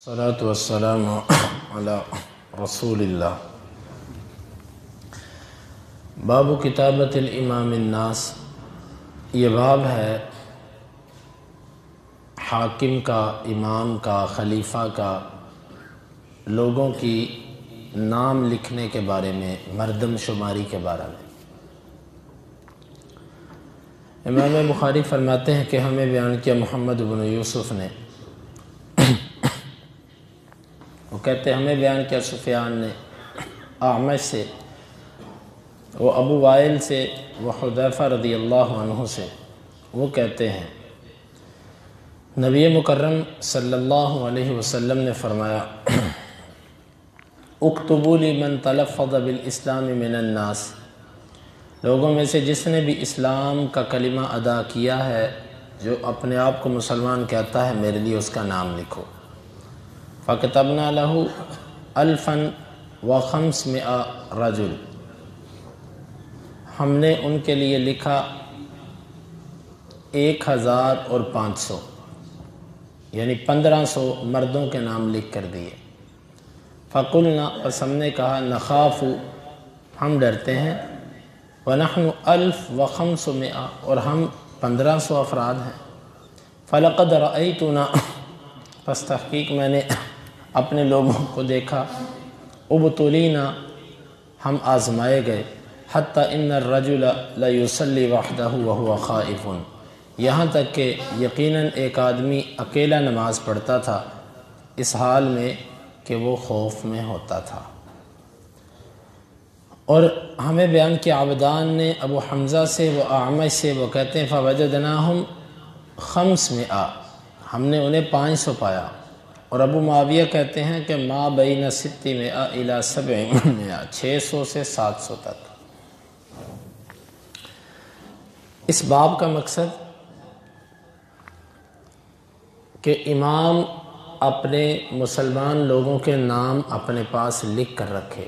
الصلاۃ والسلام علی رسول اللہ۔ باب کتابت الامام الناس، یہ باب ہے حاکم کا، امام کا، خلیفہ کا لوگوں کی نام لکھنے کے بارے میں، مردم شماری کے بارے میں۔ امام بخاری فرماتے ہیں کہ ہمیں بیان کیا محمد بن یوسف نے، وہ کہتے ہیں ہمیں بیان کیا سفیان نے اعمش سے، وہ ابو وائل سے، وہ حذیفہ رضی اللہ عنہ سے، وہ کہتے ہیں نبی مکرم صلی اللہ علیہ وسلم نے فرمایا اکتبوا لی من تلفظ بالاسلام من الناس، لوگوں میں سے جس نے بھی اسلام کا کلمہ ادا کیا ہے، جو اپنے آپ کو مسلمان کہتا ہے، میرے لیے اس کا نام لکھو۔ فَكَتَبْنَا لَهُ 1500 رجل، ہم نے ان کے لیے لکھا 1500، یعنی 1500 مردوں کے نام لکھ کر دیے۔ فَقُلْنَا، پس ہم نے کہا، نَخَافُ، ہم ڈرتے ہیں، وَنَحْنُ 1500، اور ہم 1500 افراد ہیں۔ فَلَقَدْ رَأَيْتُنَا، پس تحقیق میں نے اپنے لوگوں کو دیکھا، ابتلینا، ہم آزمائے گئے، حتی ان الرجل لیصلی وحدہ وہو خائف، یہاں تک کہ یقیناً ایک آدمی اکیلا نماز پڑھتا تھا اس حال میں کہ وہ خوف میں ہوتا تھا۔ اور ہمیں بیان کیا عبدان نے ابو حمزہ سے، وہ اعمش سے، وہ کہتے ہیں فوجدناہم 500، ہم نے انہیں 500 پایا۔ اور ابو معاویہ کہتے ہیں کہ ما بین 600 الی 700، 600 سے 700 تک۔ اس باب کا مقصد کہ امام اپنے مسلمان لوگوں کے نام اپنے پاس لکھ کر رکھے،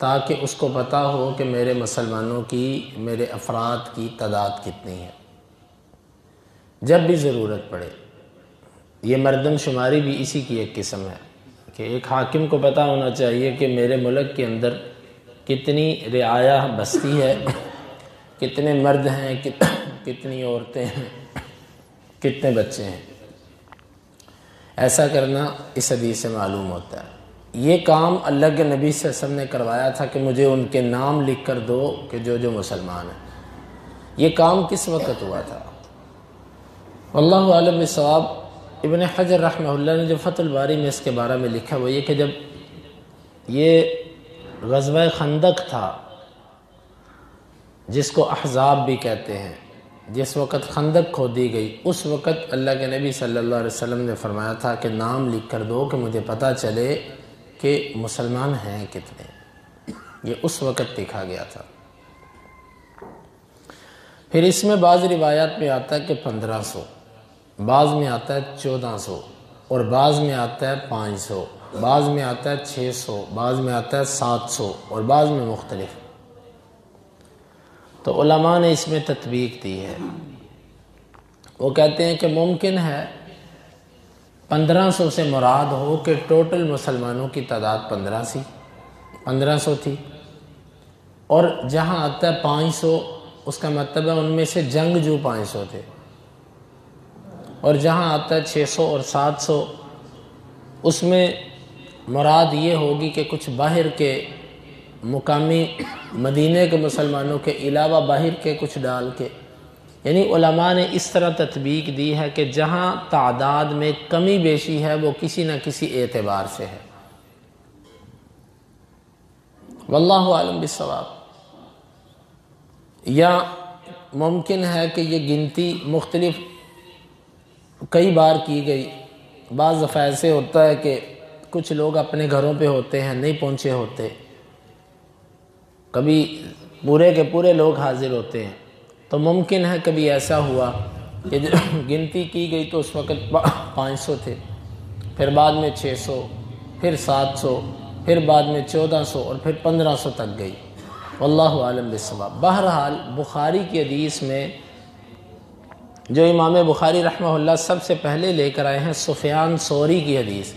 تاکہ اس کو پتہ ہو کہ میرے مسلمانوں کی، میرے افراد کی تعداد کتنی ہے، جب بھی ضرورت پڑے۔ یہ مردم شماری بھی اسی کی ایک قسم ہے کہ ایک حاکم کو پتہ ہونا چاہیے کہ میرے ملک کے اندر کتنی رعایا بستی ہے، کتنے مرد ہیں، کتنی عورتیں ہیں، کتنے بچے ہیں۔ ایسا کرنا اس حدیث سے معلوم ہوتا ہے۔ یہ کام اللہ کے نبی صلی اللہ علیہ وسلم نے کروایا تھا کہ مجھے ان کے نام لکھ کر دو کہ جو مسلمان ہیں۔ یہ کام کس وقت ہوا تھا؟ واللہ اعلم بالصواب۔ ابن حجر رحمہ اللہ نے جو فتح الباری میں اس کے بارے میں لکھا وہ یہ کہ جب یہ غزوہ خندق تھا، جس کو احزاب بھی کہتے ہیں، جس وقت خندق کھودی گئی، اس وقت اللہ کے نبی صلی اللہ علیہ وسلم نے فرمایا تھا کہ نام لکھ کر دو کہ مجھے پتہ چلے کہ مسلمان ہیں کتنے۔ یہ اس وقت لکھا گیا تھا۔ پھر اس میں بعض روایات میں آتا ہے کہ 1500، بعض میں آتا ہے 1400، اور بعض میں آتا ہے 500، بعض میں آتا ہے 600، بعض میں آتا ہے 700، اور بعض میں مختلف۔ تو علماء نے اس میں تطبیق دی ہے۔ وہ کہتے ہیں کہ ممکن ہے 1500 سے مراد ہو کہ ٹوٹل مسلمانوں کی تعداد 1500 تھی، اور جہاں آتا ہے 500، اس کا مطلب ہے ان میں سے جنگجو 500 تھے، اور جہاں آتا ہے 600 اور 700، اس میں مراد یہ ہوگی کہ کچھ باہر کے مقامی مدینے کے مسلمانوں کے علاوہ باہر کے کچھ ڈال کے، یعنی علماء نے اس طرح تطبیق دی ہے کہ جہاں تعداد میں کمی بیشی ہے وہ کسی نہ کسی اعتبار سے ہے۔ واللہ اعلم بالصواب۔ یا ممکن ہے کہ یہ گنتی مختلف کئی بار کی گئی۔ بعض دفعہ ایسے ہوتا ہے کہ کچھ لوگ اپنے گھروں پہ ہوتے ہیں، نہیں پہنچے ہوتے، کبھی پورے کے پورے لوگ حاضر ہوتے ہیں، تو ممکن ہے کبھی ایسا ہوا کہ جب گنتی کی گئی تو اس وقت 500 تھے، پھر بعد میں 600، پھر 700، پھر بعد میں 1400، اور پھر 1500 تک گئی۔ واللہ عالم بالصواب۔ بہرحال بخاری کی حدیث میں جو امام بخاری رحمہ اللہ سب سے پہلے لے کر آئے ہیں سفیان ثوری کی حدیث،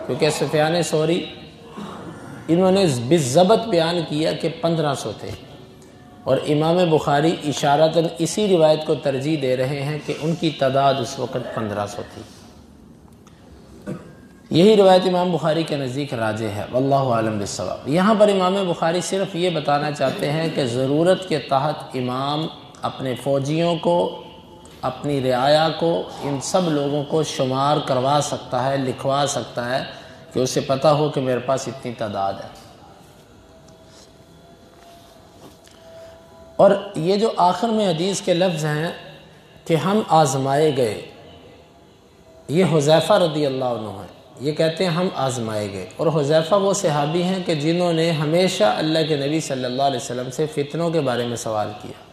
کیونکہ سفیان ثوری انہوں نے بالضبط بیان کیا کہ 1500 تھے، اور امام بخاری اشارتاً اسی روایت کو ترجیح دے رہے ہیں کہ ان کی تعداد اس وقت 1500 تھی۔ یہی روایت امام بخاری کے نزدیک راجح ہے، واللہ عالم بالصواب۔ یہاں پر امام بخاری صرف یہ بتانا چاہتے ہیں کہ ضرورت کے تحت امام اپنے فوجیوں کو، اپنی رعایا کو، ان سب لوگوں کو شمار کروا سکتا ہے، لکھوا سکتا ہے کہ اسے پتہ ہو کہ میرے پاس اتنی تعداد ہے۔ اور یہ جو آخر میں حدیث کے لفظ ہیں کہ ہم آزمائے گئے، یہ حذیفہ رضی اللہ عنہ ہے، یہ کہتے ہیں ہم آزمائے گئے۔ اور حذیفہ وہ صحابی ہیں کہ جنہوں نے ہمیشہ اللہ کے نبی صلی اللہ علیہ وسلم سے فتنوں کے بارے میں سوال کیا۔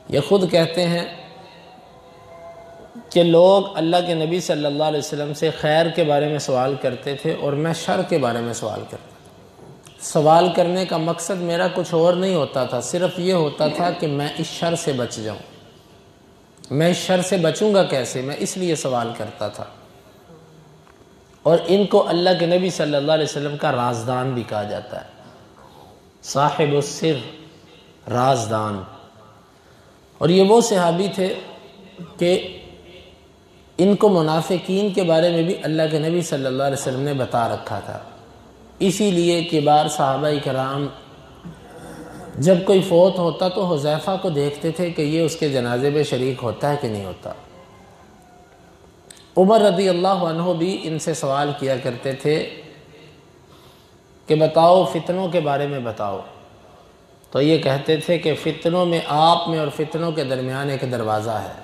یہ خود کہتے ہیں کہ لوگ اللہ کے نبی صلی اللہ علیہ وسلم سے خیر کے بارے میں سوال کرتے تھے اور میں شر کے بارے میں سوال کرتا تھا۔ سوال کرنے کا مقصد میرا کچھ اور نہیں ہوتا تھا، صرف یہ ہوتا تھا کہ میں اس شر سے بچ جاؤں۔ میں اس شر سے بچوں گا کیسے، میں اس لیے سوال کرتا تھا۔ اور ان کو اللہ کے نبی صلی اللہ علیہ وسلم کا رازدان بھی کہا جاتا ہے، صاحب السر، رازدان۔ اور یہ وہ صحابی تھے کہ ان کو منافقین کے بارے میں بھی اللہ کے نبی صلی اللہ علیہ وسلم نے بتا رکھا تھا۔ اسی لیے کبار صحابہ کرام جب کوئی فوت ہوتا تو حذیفہ کو دیکھتے تھے کہ یہ اس کے جنازے میں شریک ہوتا ہے کہ نہیں ہوتا۔ عمر رضی اللہ عنہ بھی ان سے سوال کیا کرتے تھے کہ بتاؤ فتنوں کے بارے میں بتاؤ، تو یہ کہتے تھے کہ فتنوں میں، آپ میں اور فتنوں کے درمیان ایک دروازہ ہے۔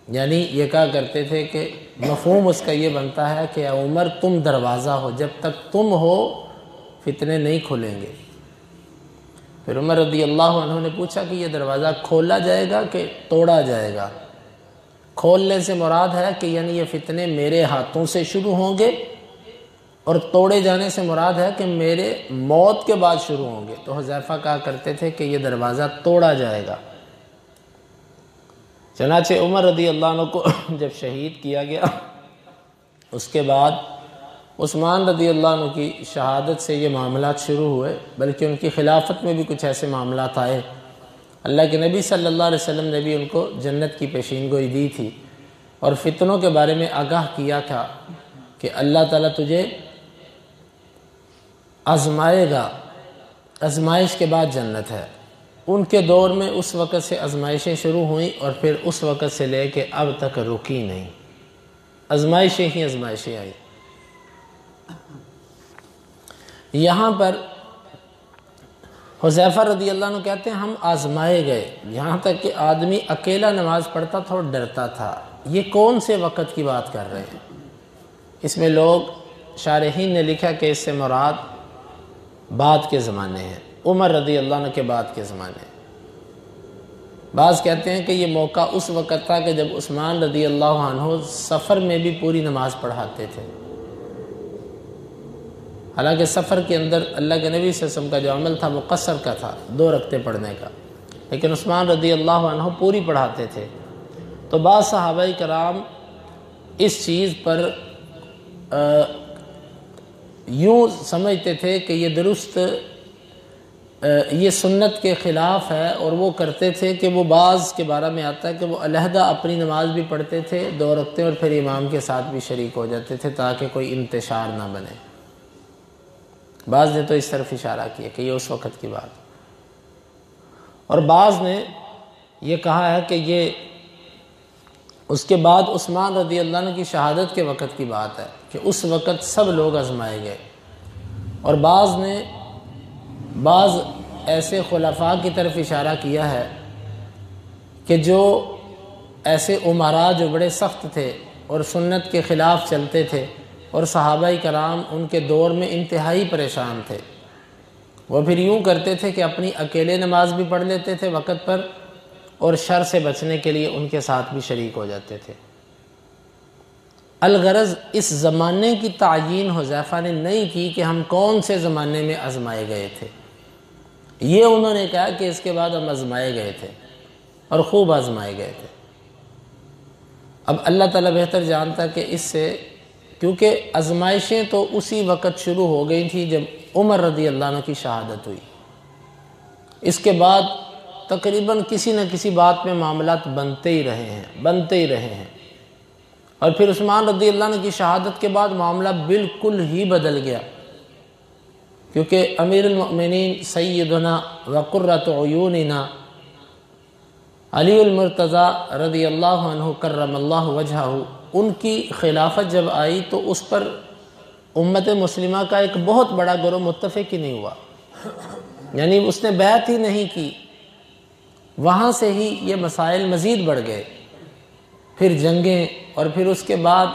یعنی یہ کہا کرتے تھے کہ مفہوم اس کا یہ بنتا ہے کہ اے عمر تم دروازہ ہو، جب تک تم ہو فتنے نہیں کھلیں گے۔ پھر عمر رضی اللہ عنہ نے پوچھا کہ یہ دروازہ کھولا جائے گا کہ توڑا جائے گا؟ کھولنے سے مراد ہے کہ یعنی یہ فتنے میرے ہاتھوں سے شروع ہوں گے، اور توڑے جانے سے مراد ہے کہ میرے موت کے بعد شروع ہوں گے۔ تو حذیفہ کہا کرتے تھے کہ یہ دروازہ توڑا جائے گا۔ چنانچہ عمر رضی اللہ عنہ کو جب شہید کیا گیا، اس کے بعد عثمان رضی اللہ عنہ کی شہادت سے یہ معاملات شروع ہوئے، بلکہ ان کی خلافت میں بھی کچھ ایسے معاملات آئے۔ اللہ کے نبی صلی اللہ علیہ وسلم نے بھی ان کو جنت کی پیشین گوئی دی تھی، اور فتنوں کے بارے میں آگاہ کیا تھا کہ اللہ تعالیٰ تجھے آزمائے گا، آزمائش کے بعد جنت ہے۔ ان کے دور میں اس وقت سے آزمائشیں شروع ہوئیں، اور پھر اس وقت سے لے کے اب تک رکی نہیں، آزمائشیں ہی آزمائشیں آئیں۔ یہاں پر حذیفہ رضی اللہ عنہ کہتے ہیں ہم آزمائے گئے، یہاں تک کہ آدمی اکیلا نماز پڑھتا تھا اور ڈرتا تھا۔ یہ کون سے وقت کی بات کر رہے ہیں؟ اس میں لوگ شارحین نے لکھا کہ اس سے مراد بعد کے زمانے ہیں، عمر رضی اللہ عنہ کے بعد کے زمانے۔ بعض کہتے ہیں کہ یہ موقع اس وقت تھا کہ جب عثمان رضی اللہ عنہ سفر میں بھی پوری نماز پڑھاتے تھے۔ حالانکہ سفر کے اندر اللہ کے نبی صلی اللہ علیہ وسلم کا جو عمل تھا وہ قصر کا تھا، 2 رکعتیں پڑھنے کا، لیکن عثمان رضی اللہ عنہ پوری پڑھاتے تھے۔ تو بعض صحابہ کرام اس چیز پر یوں سمجھتے تھے کہ یہ درست، یہ سنت کے خلاف ہے، اور وہ کرتے تھے کہ وہ بعض کے بارے میں آتا ہے کہ وہ علیحدہ اپنی نماز بھی پڑھتے تھے 2 رکعتیں، اور پھر امام کے ساتھ بھی شریک ہو جاتے تھے تاکہ کوئی انتشار نہ بنے۔ بعض نے تو اس طرف اشارہ کیا کہ یہ اس وقت کی بات، اور بعض نے یہ کہا ہے کہ یہ اس کے بعد عثمان رضی اللہ عنہ کی شہادت کے وقت کی بات ہے کہ اس وقت سب لوگ آزمائے گئے۔ اور بعض ایسے خلفاء کی طرف اشارہ کیا ہے کہ جو ایسے امراء جو بڑے سخت تھے اور سنت کے خلاف چلتے تھے، اور صحابہ کرام ان کے دور میں انتہائی پریشان تھے، وہ پھر یوں کرتے تھے کہ اپنی اکیلے نماز بھی پڑھ لیتے تھے وقت پر، اور شر سے بچنے کے لیے ان کے ساتھ بھی شریک ہو جاتے تھے۔ الغرض اس زمانے کی تعیین حذیفہ نے نہیں کی کہ ہم کون سے زمانے میں آزمائے گئے تھے، یہ انہوں نے کہا کہ اس کے بعد ہم آزمائے گئے تھے اور خوب آزمائے گئے تھے۔ اب اللہ تعالیٰ بہتر جانتا کہ اس سے، کیونکہ آزمائشیں تو اسی وقت شروع ہو گئی تھیں جب عمر رضی اللہ عنہ کی شہادت ہوئی، اس کے بعد تقریباً کسی نہ کسی بات میں معاملات بنتے ہی رہے ہیں، اور پھر عثمان رضی اللہ عنہ کی شہادت کے بعد معاملہ بالکل ہی بدل گیا، کیونکہ امیر المؤمنین سیدنا وقرۃ عیوننا علی المرتضیٰ رضی اللہ عنہ کرم اللہ وجہہ، ان کی خلافت جب آئی تو اس پر امت مسلمہ کا ایک بہت بڑا گروہ متفق ہی نہیں ہوا، یعنی اس نے بیعت ہی نہیں کی۔ وہاں سے ہی یہ مسائل مزید بڑھ گئے، پھر جنگیں، اور پھر اس کے بعد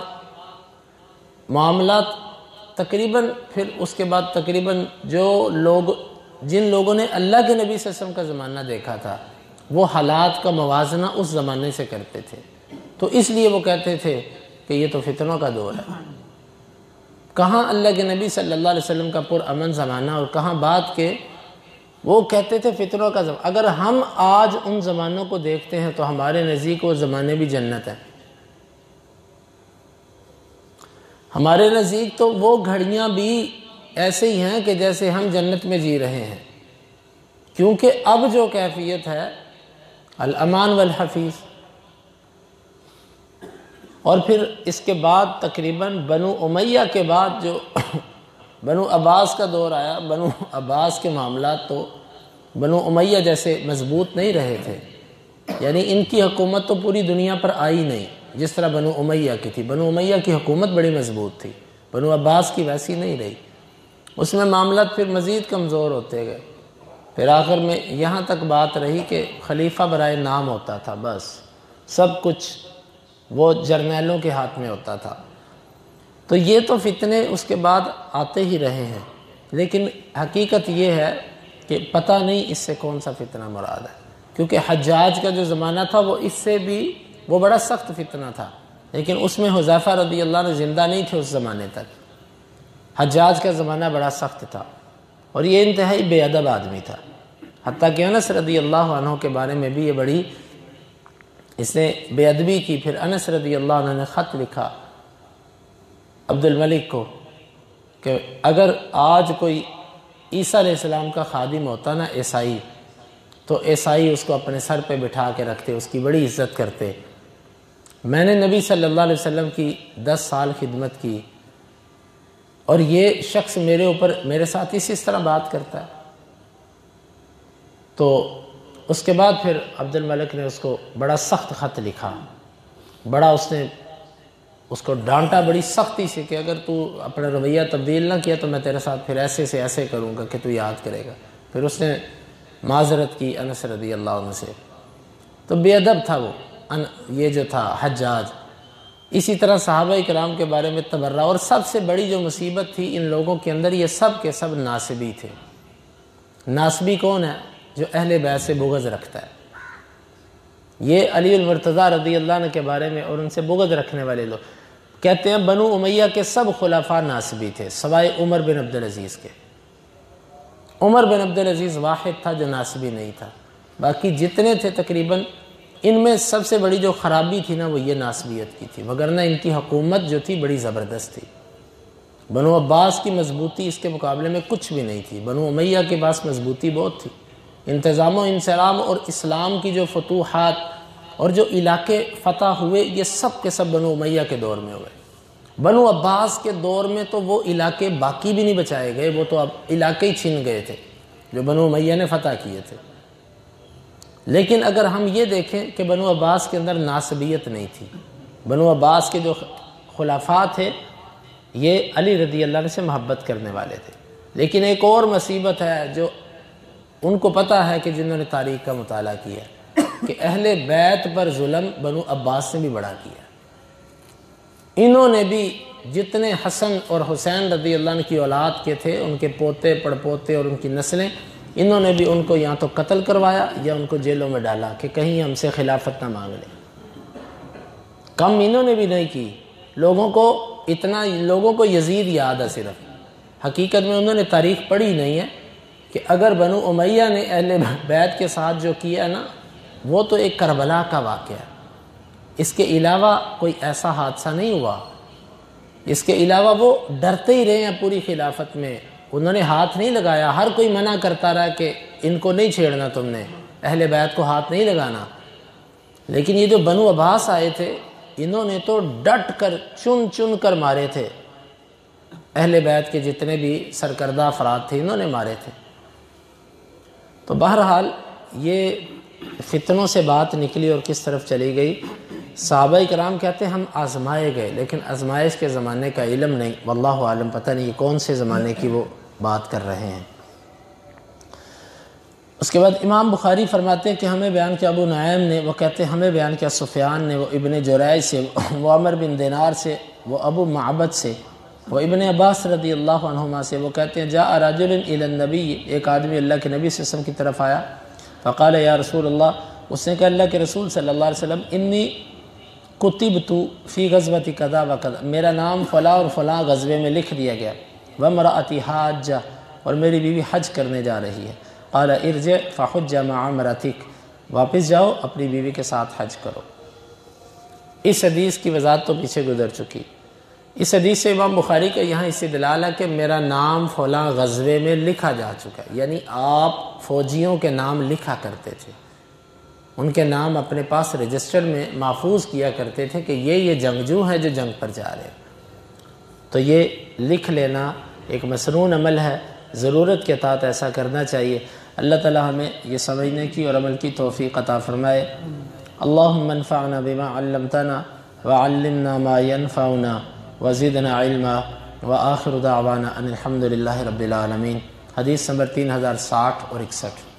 معاملات تقریباً جن لوگوں نے اللہ کے نبی صلی اللہ علیہ وسلم کا زمانہ دیکھا تھا وہ حالات کا موازنہ اس زمانے سے کرتے تھے، تو اس لیے وہ کہتے تھے کہ یہ تو فتنوں کا دور ہے۔ کہاں اللہ کے نبی صلی اللہ علیہ وسلم کا پرامن زمانہ اور کہاں بات کے وہ کہتے تھے فتنوں کا زمانہ۔ اگر ہم آج ان زمانوں کو دیکھتے ہیں تو ہمارے نزدیک وہ زمانے بھی جنت ہیں، ہمارے نزدیک تو وہ گھڑیاں بھی ایسے ہی ہیں کہ جیسے ہم جنت میں جی رہے ہیں، کیونکہ اب جو کیفیت ہے الامان والحفیظ، اور پھر اس کے بعد تقریباً بنو امیہ کے بعد جو بنو عباس کا دور آیا، بنو عباس کے معاملات تو بنو امیہ جیسے مضبوط نہیں رہے تھے، یعنی ان کی حکومت تو پوری دنیا پر آئی نہیں جس طرح بنو امیہ کی تھی۔ بنو امیہ کی حکومت بڑی مضبوط تھی، بنو عباس کی ویسی نہیں رہی، اس میں معاملات پھر مزید کمزور ہوتے گئے، پھر آخر میں یہاں تک بات رہی کہ خلیفہ برائے نام ہوتا تھا، بس سب کچھ وہ جرنیلوں کے ہاتھ میں ہوتا تھا۔ تو یہ تو فتنے اس کے بعد آتے ہی رہے ہیں، لیکن حقیقت یہ ہے کہ پتہ نہیں اس سے کون سا فتنہ مراد ہے، کیونکہ حجاج کا جو زمانہ تھا وہ اس سے بھی وہ بڑا سخت فتنہ تھا، لیکن اس میں حذیفہ رضی اللہ عنہ زندہ نہیں تھے اس زمانے تک۔ حجاج کا زمانہ بڑا سخت تھا اور یہ انتہائی بے ادب آدمی تھا، حتیٰ کہ انس رضی اللہ عنہ کے بارے میں بھی یہ بڑی اس نے بے ادبی کی۔ پھر انس رضی اللہ عنہ نے خط لکھا عبد الملک کو کہ اگر آج کوئی عیسیٰ علیہ السلام کا خادم ہوتا نا عیسائی، تو عیسائی اس کو اپنے سر پہ بٹھا کے رکھتے، اس کی بڑی عزت کرتے۔ میں نے نبی صلی اللہ علیہ وسلم کی 10 سال خدمت کی اور یہ شخص میرے ساتھ اس طرح بات کرتا ہے۔ تو اس کے بعد پھر عبد الملک نے اس کو بڑا سخت خط لکھا، بڑا اس نے اس کو ڈانٹا بڑی سختی سے کہ اگر تو اپنا رویہ تبدیل نہ کیا تو میں تیرے ساتھ پھر ایسے سے ایسے کروں گا کہ تو یاد کرے گا۔ پھر اس نے معذرت کی انس رضی اللہ عنہ سے، تو بے ادب تھا وہ یہ جو تھا حجاج۔ اسی طرح صحابہ کرام کے بارے میں تبرہ، اور سب سے بڑی جو مصیبت تھی ان لوگوں کے اندر، یہ سب کے سب ناصبی تھے۔ ناصبی کون ہے؟ جو اہل بیت سے بغض رکھتا ہے۔ یہ علی المرتضیٰ رضی اللہ عنہ کے بارے میں اور ان سے بغض رکھنے والے لوگ کہتے ہیں بنو امیہ کے سب خلفاء ناصبی تھے سوائے عمر بن عبدالعزیز کے۔ عمر بن عبدالعزیز واحد تھا جو ناصبی نہیں تھا، باقی جتنے تھے تقریباً ان میں سب سے بڑی جو خرابی تھی نا وہ یہ ناصبیت کی تھی، وگرنہ ان کی حکومت جو تھی بڑی زبردست تھی۔ بنو عباس کی مضبوطی اس کے مقابلے میں کچھ بھی نہیں تھی، بنو امیہ کے پاس مضبوطی بہت تھی۔ انتظام و انصرام اور اسلام کی جو فتوحات اور جو علاقے فتح ہوئے یہ سب کے سب بنو امیہ کے دور میں ہوئے۔ بنو عباس کے دور میں تو وہ علاقے باقی بھی نہیں بچائے گئے، وہ تو اب علاقے ہی چھن گئے تھے جو بنو امیہ نے فتح کیے تھے۔ لیکن اگر ہم یہ دیکھیں کہ بنو عباس کے اندر ناصبیت نہیں تھی، بنو عباس کے جو خلفاء تھے یہ علی رضی اللہ عنہ سے محبت کرنے والے تھے۔ لیکن ایک اور مصیبت ہے جو ان کو پتہ ہے کہ جنہوں نے تاریخ کا مطالعہ کیا کہ اہل بیت پر ظلم بنو عباس سے بھی بڑا کیا۔ انہوں نے بھی جتنے حسن اور حسین رضی اللہ عنہ کی اولاد کے تھے، ان کے پوتے پڑپوتے اور ان کی نسلیں، انہوں نے بھی ان کو یا تو قتل کروایا یا ان کو جیلوں میں ڈالا کہ کہیں ہم سے خلافت نہ مانگ لیں۔ کم انہوں نے بھی نہیں کی، لوگوں کو یزید یاد ہے صرف، حقیقت میں انہوں نے تاریخ پڑھی نہیں ہے کہ اگر بنو امیہ نے اہل بیت کے ساتھ جو کیا نا وہ تو ایک کربلا کا واقعہ ہے۔ اس کے علاوہ کوئی ایسا حادثہ نہیں ہوا، اس کے علاوہ وہ ڈرتے ہی رہے ہیں پوری خلافت میں، انہوں نے ہاتھ نہیں لگایا، ہر کوئی منع کرتا رہا کہ ان کو نہیں چھیڑنا، تم نے اہل بیت کو ہاتھ نہیں لگانا، لیکن یہ جو بنو عباس آئے تھے انہوں نے تو ڈٹ کر چن چن کر مارے تھے، اہل بیت کے جتنے بھی سرکردہ افراد تھے انہوں نے مارے تھے۔ تو بہرحال یہ فتنوں سے بات نکلی اور کس طرف چلی گئی، صحابہ کرام کہتے ہیں ہم آزمائے گئے، لیکن آزمائش کے زمانے کا علم نہیں، واللہ عالم، پتہ نہیں کون سے زمانے کی وہ بات کر رہے ہیں۔ اس کے بعد امام بخاری فرماتے ہیں کہ ہمیں بیان کیا ابو نعیم نے، وہ کہتے ہیں ہمیں بیان کیا سفیان نے، وہ ابن جریج سے، وہ عمر بن دینار سے، وہ ابو معبد سے، وہ ابن عباس رضی اللہ عنہما سے، وہ کہتے ہیں جاء رجل الی النبی، ایک آدمی اللہ کے نبی صلی اللہ علیہ وسلم کی طرف آیا، فقال یا رسول اللہ، اس نے کہا اللہ کے رسول صلی اللہ علیہ وسلم انی کتبت فی غزوۃ کذا و کذا، میرا نام فلاں اور فلاں غزوے میں لکھ دیا گیا، وامرأتی حاجہ، اور میری بیوی حج کرنے جا رہی ہے، قال ارجع فحج مع امرأتک، واپس جاؤ اپنی بیوی کے ساتھ حج کرو۔ اس حدیث کی وضاحت تو پیچھے گزر چکی، اس حدیث سے امام بخاری کا یہاں استدلال ہے کہ میرا نام فلاں غزوے میں لکھا جا چکا ہے، یعنی آپ فوجیوں کے نام لکھا کرتے تھے، ان کے نام اپنے پاس رجسٹر میں محفوظ کیا کرتے تھے کہ یہ جنگجو ہیں جو جنگ پر جا رہے ہیں، تو یہ لکھ لینا ایک مسنون عمل ہے، ضرورت کے تحت ایسا کرنا چاہیے۔ اللہ تعالی ہمیں یہ سمجھنے کی اور عمل کی توفیق عطا فرمائے۔ اللہم انفعنا بما علمتنا وعلمنا ما ينفعنا وزدنا علما وآخر دعوانا ان الحمد للہ رب العالمین۔ حدیث نمبر 3060 اور 61۔